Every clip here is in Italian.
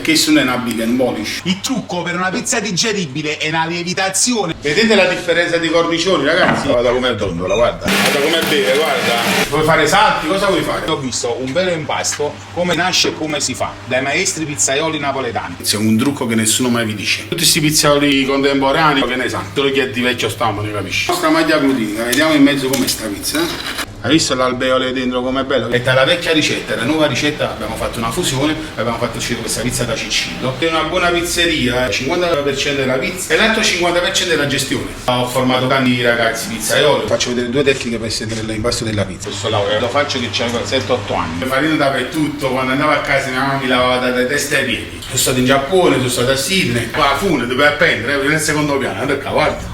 Perché se non è una biga, è un polish. Il trucco per una pizza digeribile è una lievitazione. Vedete la differenza di cornicioni, ragazzi? Guarda com'è dondola, guarda. Guarda com'è bene, guarda. Vuoi fare salti? Cosa vuoi fare? Ho visto un vero impasto, come nasce e come si fa, dai maestri pizzaioli napoletani. È un trucco che nessuno mai vi dice. Tutti questi pizzaioli contemporanei, che ne sanno? Solo chi è di vecchio stampo ne capisce. La nostra maglia glutinica, vediamo in mezzo com'è sta pizza. Hai visto l'alveole dentro com'è bello? È dalla vecchia ricetta, la nuova ricetta abbiamo fatto una fusione, abbiamo fatto uscire questa pizza da Cicillo. È una buona pizzeria, il 50% della pizza e l'altro 50% della gestione. Ho formato tanti ragazzi pizzaioli. Faccio vedere due tecniche per stendere l'impasto della pizza. Questo lavoro lo faccio che c'avevo 7-8 anni. Le farine dappertutto, quando andavo a casa mia mamma mi lavava da testa ai piedi. Sono stato in Giappone, sono stato a Sydney, qua a Fune, dove appendere, nel secondo piano, guarda, guarda.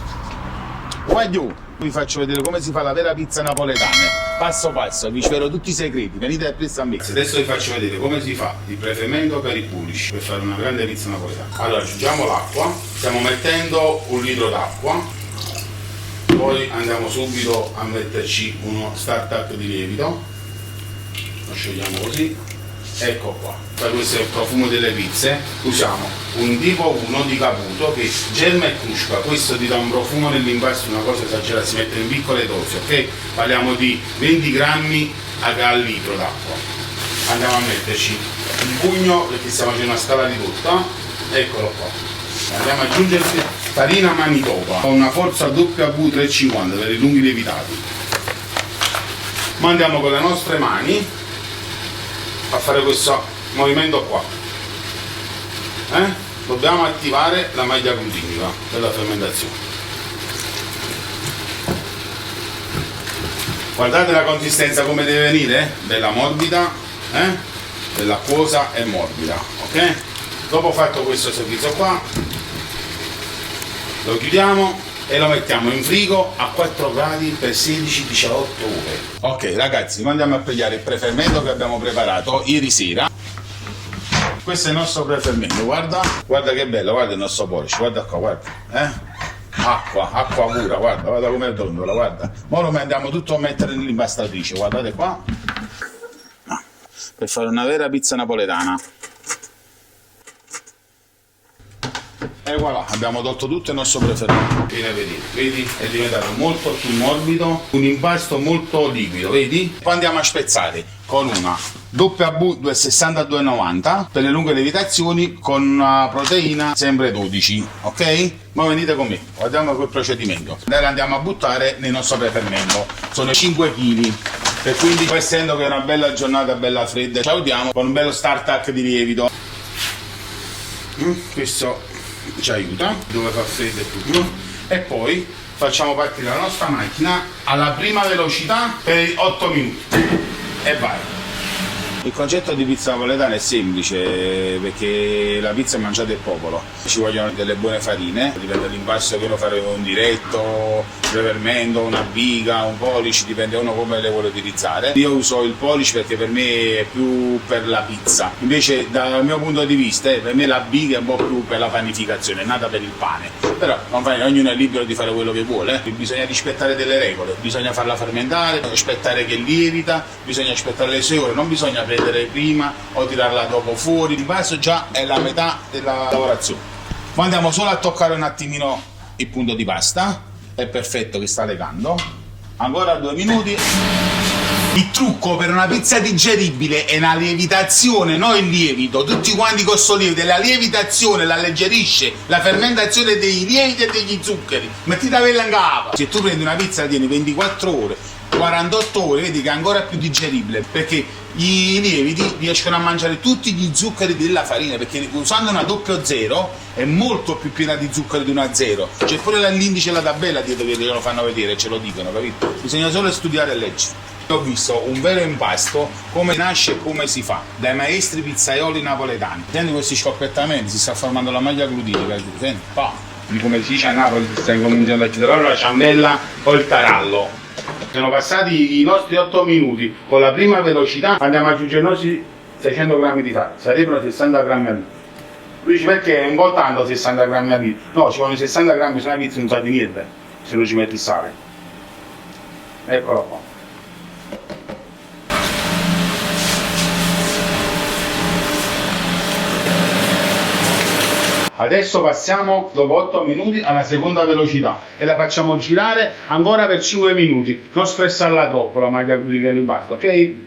Guagliù! Vi faccio vedere come si fa la vera pizza napoletana, passo passo, vi svelo tutti i segreti, venite presto a me. Adesso vi faccio vedere come si fa il prefermento per i pulici per fare una grande pizza napoletana. Allora aggiungiamo l'acqua, stiamo mettendo 1 litro d'acqua, poi andiamo subito a metterci uno startup di lievito, lo sciogliamo così, ecco qua. Per questo è il profumo delle pizze, usiamo un tipo 1 di Caputo che germa e crusca, questo ti dà un profumo nell'impasto, una cosa esagerata, si mette in piccole dosi, ok? Parliamo di 20 grammi al litro d'acqua. Andiamo a metterci un pugno perché stiamo facendo una scala ridotta, eccolo qua. Andiamo ad aggiungerci farina Manitoba, con una forza W350 per i lunghi lievitati. Ma andiamo con le nostre mani a fare questo movimento qua. Dobbiamo attivare la maglia glutinica della fermentazione. Guardate la consistenza come deve venire, bella morbida, bella acquosa e morbida, ok? Dopo fatto questo servizio qua, lo chiudiamo e lo mettiamo in frigo a 4 gradi per 16-18 ore. Ok ragazzi, andiamo a pigliare il prefermento che abbiamo preparato ieri sera. Questo è il nostro prefermento, guarda che bello, guarda il nostro polish, guarda qua, guarda, acqua pura, guarda com'è dondola, guarda. Ora lo andiamo tutto a mettere nell'impastatrice, guardate qua, per fare una vera pizza napoletana. E voilà, abbiamo tolto tutto il nostro preferito. Vedi? È diventato molto più morbido, un impasto molto liquido, vedi? Poi andiamo a spezzare con una W 262,90 per le lunghe lievitazioni con una proteina sempre 12, ok? Ma venite con me, guardiamo quel procedimento. Noi andiamo a buttare nel nostro prefermento, sono 5 kg. E quindi essendo che è una bella giornata, bella fredda, ci aiutiamo con un bello start-up di lievito. Questo ci aiuta dove fa freddo e tutto, e poi facciamo partire la nostra macchina alla prima velocità per 8 minuti e vai. Il concetto di pizza napoletana è semplice perché la pizza è mangiata il popolo, ci vogliono delle buone farine, dipende dall'impasto che uno fare, un diretto, un prefermento, una biga, un polish, dipende uno come le vuole utilizzare. Io uso il polish perché per me è più per la pizza, invece dal mio punto di vista per me la biga è un po' più per la panificazione, è nata per il pane, però non fa, ognuno è libero di fare quello che vuole, bisogna rispettare delle regole, bisogna farla fermentare, aspettare che lievita, bisogna aspettare le 6 ore, non bisogna prendere prima o tirarla dopo fuori, l'impasto già è la metà della lavorazione. Ma andiamo solo a toccare un attimino il punto di pasta, è perfetto che sta legando, ancora 2 minuti. Il trucco per una pizza digeribile è una lievitazione, non il lievito, tutti quanti con sto lievito, la lievitazione la alleggerisce, la fermentazione dei lieviti e degli zuccheri, mettete la vela in capo. Se tu prendi una pizza che tiene 24 ore, 48 ore, vedi che è ancora più digeribile, perché i lieviti riescono a mangiare tutti gli zuccheri della farina, perché usando una 00 è molto più piena di zuccheri di una 0. C'è pure l'indice e la tabella dietro che lo fanno vedere, ce lo dicono, capito? Bisogna solo studiare e leggere. Ho visto un vero impasto, come nasce e come si fa, dai maestri pizzaioli napoletani. Senti questi scioppettamenti, si sta formando la maglia glutinica, senti, come si dice a Napoli, si sta incominciando a chiudere la ciambella o il tarallo. Sono passati i nostri 8 minuti, con la prima velocità andiamo a aggiungere i nostri 600 grammi di sale, sarebbero 60 grammi al litro. Lui dice perché è un po' tanto 60 grammi al litro, no, ci vogliono 60 grammi, se no la pizza non sa di niente, se non ci metti il sale. Eccolo qua. Adesso passiamo, dopo 8 minuti, alla seconda velocità e la facciamo girare ancora per 5 minuti. Non stressarla troppo la maglia che riparto, ok?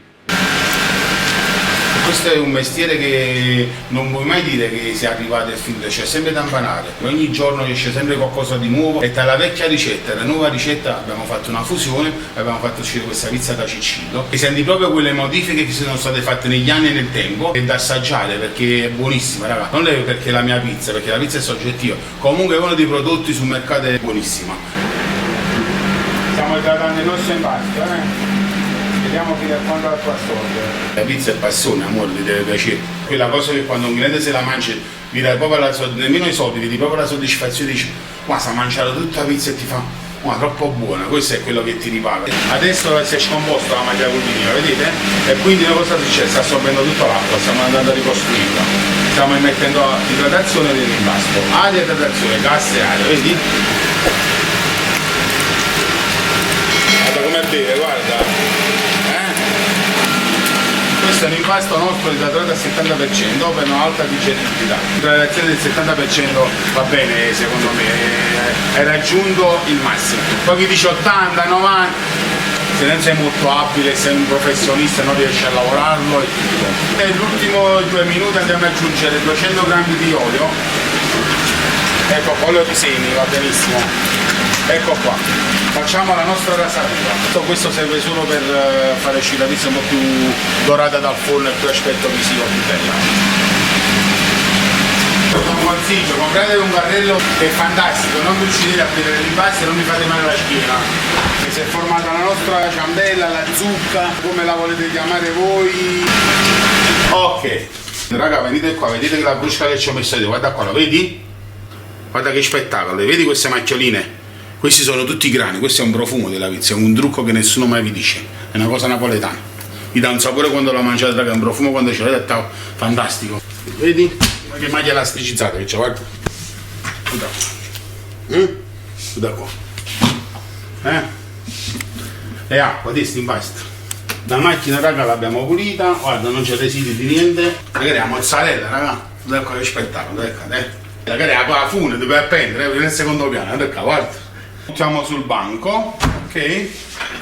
Questo è un mestiere che non puoi mai dire che sei arrivato e finito, c'è sempre da imparare. Ogni giorno esce sempre qualcosa di nuovo e tra la vecchia ricetta e la nuova ricetta abbiamo fatto una fusione e abbiamo fatto uscire questa pizza da Cicillo. E senti proprio quelle modifiche che sono state fatte negli anni e nel tempo e da assaggiare perché è buonissima, raga. Non è perché è la mia pizza, perché la pizza è soggettiva. Comunque è uno dei prodotti sul mercato è buonissima. Stiamo idratando il nostro impasto, Vediamo fino a quando la tua storia. La pizza è passione, amore, ti deve piacere. Quella cosa che quando un cliente se la mangia, vi dai proprio nemmeno i soldi, vedi proprio la soddisfazione, dici, ma sa mangiare tutta la pizza e ti fa, ma troppo buona, questo è quello che ti ripaga. Adesso si è scomposto la maglia cordinina, vedete? E quindi cosa succede? Sta assorbendo tutta l'acqua, stiamo andando a ricostruirla. Stiamo immettendo idratazione nell'impasto. Aria, idratazione, gas e aria, vedi? Guarda come beve, guarda. Questo è un impasto nostro idratato al 70% per un'alta digeribilità. L'idratazione del 70% va bene secondo me, hai raggiunto il massimo. Poi chi dice 80, 90, se non sei molto abile, sei un professionista, non riesci a lavorarlo e tutto. Nell'ultimo 2 minuti andiamo ad aggiungere 200 grammi di olio. Ecco, olio di semi, va benissimo. Ecco qua, facciamo la nostra rasatura. Questo serve solo per fare uscire la pizza un po' più dorata dal forno e più aspetto visivo, più bella. Un consiglio, comprate un carrello che è fantastico, non vi uccidete a prendere l'impasto e non mi fate male la schiena. Che si è formata la nostra ciambella, la zucca, come la volete chiamare voi. Ok, raga, venite qua, vedete che la brusca che ci ho messo io, guarda qua, lo vedi? Guarda che spettacolo, vedi queste macchioline? Questi sono tutti i grani, questo è un profumo della pizza, è un trucco che nessuno mai vi dice, è una cosa napoletana. Vi dà un sapore quando la mangiate, raga, è un profumo quando ce l'avete, fantastico. Vedi? Ma che maglia elasticizzata che c'è, guarda. Guarda qua. Guarda qua. E acqua, di impasto. La macchina, raga, l'abbiamo pulita, guarda, non c'è residui di niente. Magari la mozzarella, raga, guarda qua che spettacolo, magari la fune dove appendere, nel secondo piano, guarda. Mettiamo sul banco, ok?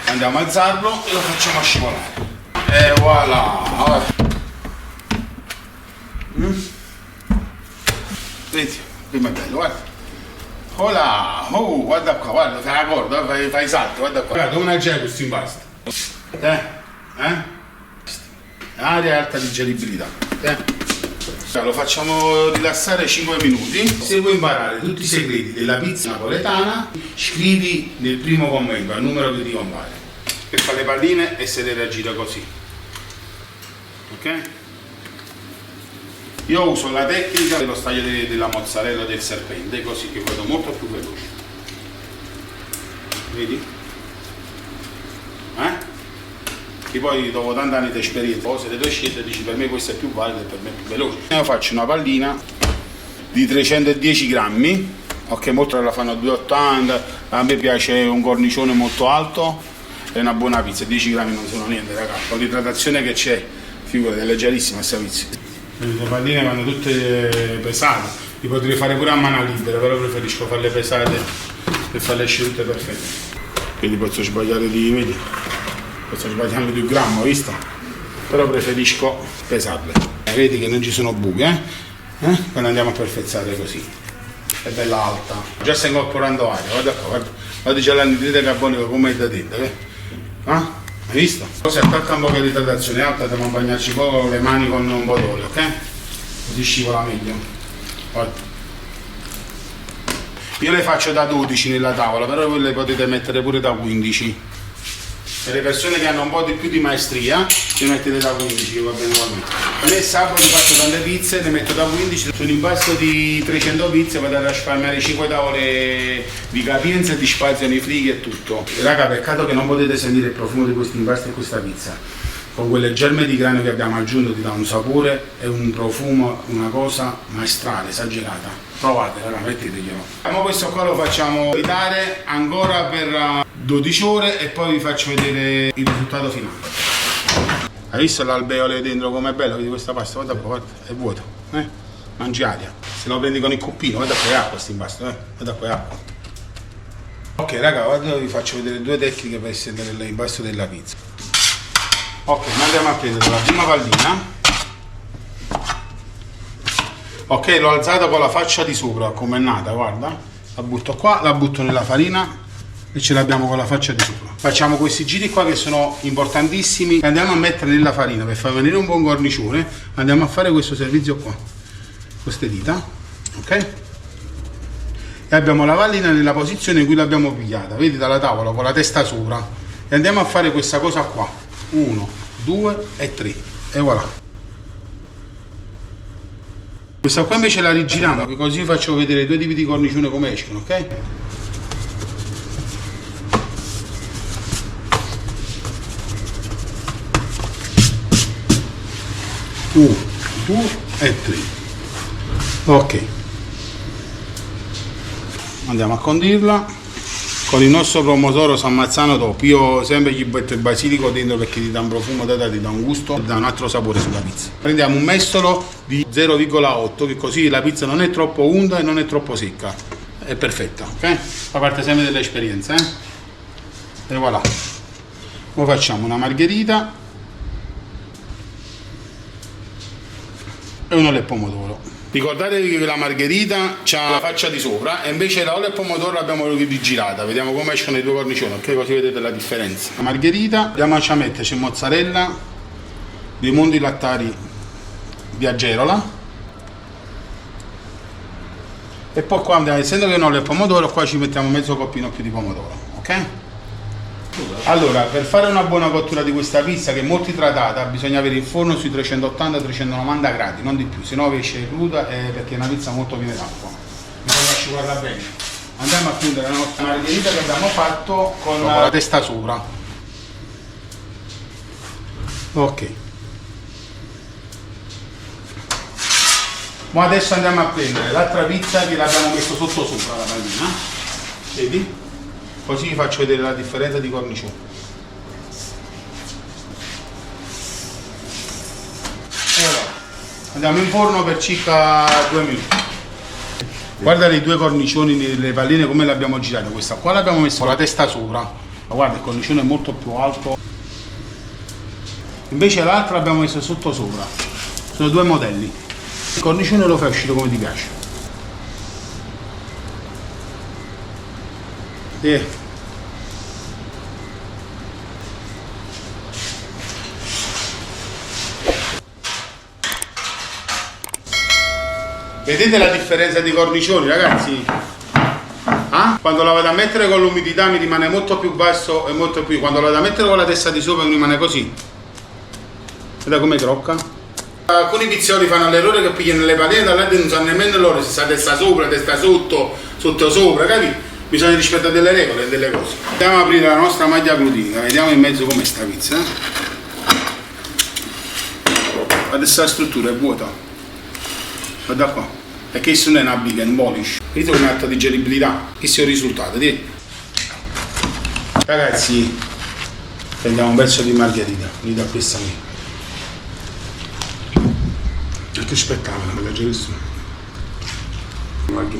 Andiamo a alzarlo e lo facciamo scivolare. E voilà! Vedi, come è bello, guarda. Guarda qua, guarda, fai la corda, fai salto, guarda qua. Guarda, come c'è questo impasto? Aria e alta digeribilità. Lo facciamo rilassare 5 minuti. Se vuoi imparare tutti i segreti della pizza napoletana, scrivi nel primo commento al numero che ti compare per fare le palline e se le reagire così, ok? Io uso la tecnica dello staglio della mozzarella del serpente, così che vado molto più veloce, vedi? Che poi dopo tanti anni di esperienza, se le tue scelte dici per me questo è più valido e per me è più veloce. Io faccio una pallina di 310 grammi, ok, molti la fanno a 2,80, a me piace un cornicione molto alto e una buona pizza, 10 grammi non sono niente, ragazzi, con l'idratazione che c'è, figurati, è leggerissima questa pizza. Le palline vanno tutte pesate, li potrei fare pure a mano libera, però preferisco farle pesate per farle uscire tutte perfette. Quindi posso sbagliare di, vedi? Posso sbagliarmi 2 grammi, visto? Però preferisco pesarle. Vedi che non ci sono buchi, quando andiamo a perfezzare così. È bella alta. Già sta incorporando aria, guarda qua, guarda c'è l'anidride carbonica come è da dentro, Hai visto? Poi si attacca un po' che l'idratazione alta, dobbiamo bagnarci poco le mani con un po' d'olio, ok? Così scivola meglio. Guarda. Io le faccio da 12 nella tavola, però voi le potete mettere pure da 15. Per le persone che hanno un po' di più di maestria, le mettete da 15, che va bene ugualmente. Per me sabato faccio tante pizze, ne metto da 15, su un impasto di 300 pizze vado a risparmiare 5 tavole di capienza e di spazio nei frighi e tutto. Raga, peccato che non potete sentire il profumo di questo impasto e questa pizza. Con quelle germe di grano che abbiamo aggiunto ti dà un sapore e un profumo, una cosa maestrale, esagerata. Provate, raga, metteteglielo. Ma questo qua lo facciamo fritare ancora per 12 ore e poi vi faccio vedere il risultato finale. Hai visto l'alveole dentro com'è bello? Vedi questa pasta? Guarda qua, guarda, è vuoto. mangi aria. Se lo prendi con il cuppino, guarda qua è acqua sto impasto, guarda qua è acqua. Ok raga, guarda, vi faccio vedere due tecniche per estendere l'impasto della pizza. Ok, noi andiamo a prendere la prima pallina. Ok, l'ho alzata con la faccia di sopra, come è nata, guarda. La butto qua, la butto nella farina e ce l'abbiamo con la faccia di sopra. Facciamo questi giri qua che sono importantissimi. Andiamo a mettere nella farina per far venire un buon cornicione. Andiamo a fare questo servizio qua, queste dita, ok? E abbiamo la pallina nella posizione in cui l'abbiamo pigliata, vedi, dalla tavola con la testa sopra. E andiamo a fare questa cosa qua. 1, 2 e 3 e voilà. Questa qua invece la rigiriamo, così vi faccio vedere due tipi di cornicione come escono, ok? 1, 2 e 3. Ok, andiamo a condirla con il nostro pomodoro San Marzano top. Io sempre gli metto il basilico dentro perché ti dà un profumo, ti dà un gusto, dà un altro sapore sulla pizza. Prendiamo un mestolo di 0,8 che così la pizza non è troppo unta e non è troppo secca, è perfetta, ok? Fa parte sempre dell'esperienza, e voilà. Ora facciamo una margherita e un olio e pomodoro. Ricordatevi che la margherita ha la faccia di sopra e invece l'olio e pomodoro l'abbiamo rigirata. Vediamo come escono i due cornicioni, ok? Così vedete la differenza. La margherita andiamo a metterci mozzarella, dei mondi lattari di Agerola e poi qua andiamo, essendo che non olio e pomodoro, qua ci mettiamo mezzo coppino più di pomodoro, ok? Allora, per fare una buona cottura di questa pizza che è molto idratata bisogna avere il forno sui 380-390 gradi, non di più, sennò esce cruda perché è una pizza molto piena d'acqua. Bisogna asciugarla bene. Andiamo a chiudere la nostra margherita che abbiamo fatto con la testa sopra. Ok. Ma adesso andiamo a prendere l'altra pizza che l'abbiamo messo sotto sopra la pallina. Vedi? Così vi faccio vedere la differenza di cornicione. E allora, andiamo in forno per circa 2 minuti. Guarda i due cornicioni nelle palline come le abbiamo girate. Questa qua l'abbiamo messa con la testa sopra. Ma guarda, il cornicione è molto più alto. Invece l'altra l'abbiamo messa sotto sopra. Sono due modelli. Il cornicione lo fai uscire come ti piace. Vedete la differenza di cornicioni, ragazzi? Quando la vado a mettere con l'umidità mi rimane molto più basso e molto più. Quando la vado a mettere con la testa di sopra mi rimane così. Guarda come crocca. Alcuni pizzoli fanno l'errore che pigliano le palline dall'altro e non sanno nemmeno loro se sta testa sopra, testa sotto, sotto sopra, capito? Bisogna rispettare delle regole e delle cose. Andiamo ad aprire la nostra maglia glutica, vediamo in mezzo com'è sta pizza. Adesso la struttura è vuota. Guarda qua. E questo non è una big and polish. Vedete come è alta digeribilità? Questo è il risultato, vedi? Ragazzi, prendiamo un pezzo di margherita, mi dà questa qui. Che spettacolo, bella giusto? Guarda.